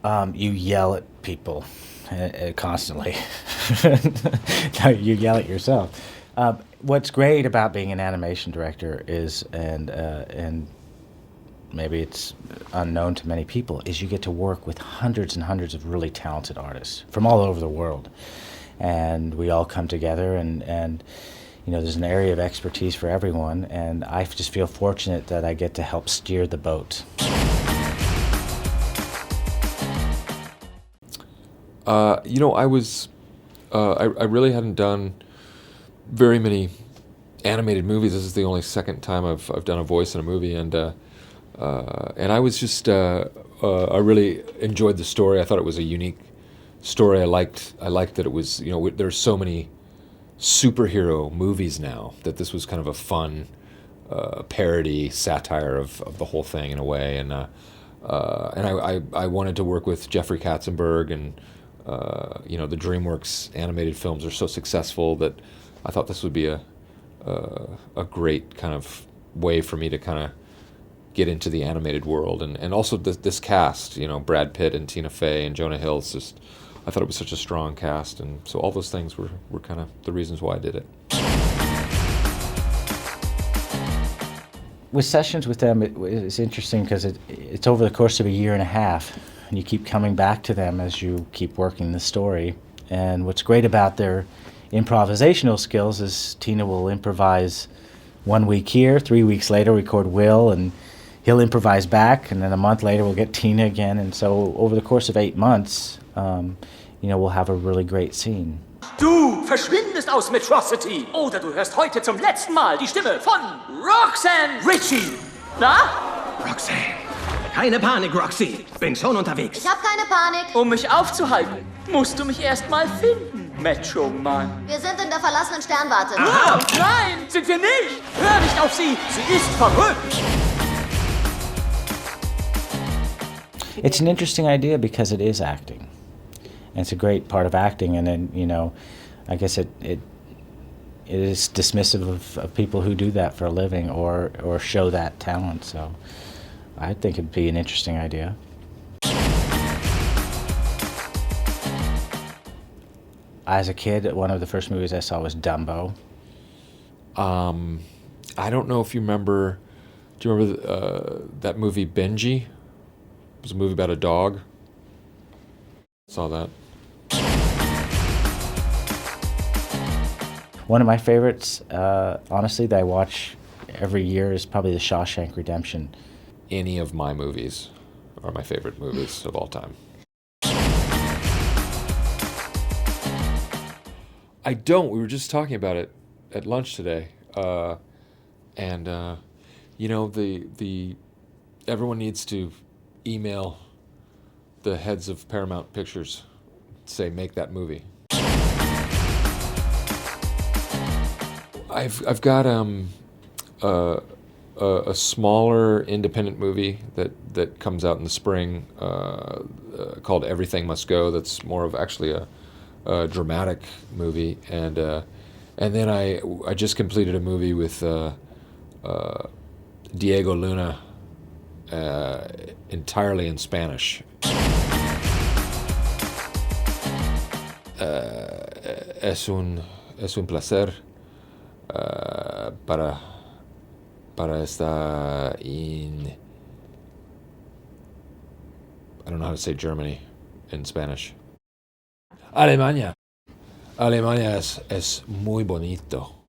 You yell at people constantly. No, you yell at yourself. What's great about being an animation director is, and maybe it's unknown to many people, is you get to work with hundreds and hundreds of really talented artists from all over the world. And we all come together and there's an area of expertise for everyone, and I just feel fortunate that I get to help steer the boat. I really hadn't done very many animated movies. This is the only second time I've done a voice in a movie, and I was just I really enjoyed the story. I thought it was a unique story. I liked that it was, there's so many superhero movies now that this was kind of a fun parody satire of the whole thing in a way, and I wanted to work with Jeffrey Katzenberg, and the DreamWorks animated films are so successful that I thought this would be a great kind of way for me to kind of get into the animated world, and also this cast, Brad Pitt and Tina Fey and Jonah Hill. It's just, I thought it was such a strong cast, and so all those things were kind of the reasons why I did it. With sessions with them, it's interesting because it's over the course of a year and a half, and you keep coming back to them as you keep working the story. And what's great about their improvisational skills is Tina will improvise 1 week here, 3 weeks later record Will, and he'll improvise back, and then a month later we'll get Tina again. And so over the course of 8 months, we'll have a really great scene. Du verschwindest aus Metrocity. Oder du hörst heute zum letzten Mal die Stimme von Roxanne Ritchie. Na? Roxanne. Keine Panik, Roxy. Bin schon unterwegs. Ich hab keine Panik. Um mich aufzuhalten, musst du mich erst mal finden, Macho Mann. Wir sind in der verlassenen Sternwarte. Ah, nein, sind wir nicht. Hör nicht auf sie. Sie ist verrückt. It's an interesting idea because it is acting. And it's a great part of acting, and then, I guess it is dismissive of people who do that for a living or show that talent. So I think it'd be an interesting idea. As a kid, one of the first movies I saw was Dumbo. I don't know if you remember. Do you remember that movie Benji? It was a movie about a dog. Saw that. One of my favorites, honestly, that I watch every year is probably The Shawshank Redemption. Any of my movies are my favorite movies of all time. I don't. We were just talking about it at lunch today, and everyone needs to email the heads of Paramount Pictures, say make that movie. I've got a smaller independent movie that comes out in the spring called Everything Must Go. That's more of actually a dramatic movie, and then I just completed a movie with Diego Luna, entirely in Spanish. Es un placer para estar in, I don't know how to say Germany in Spanish. Alemania. Alemania es muy bonito.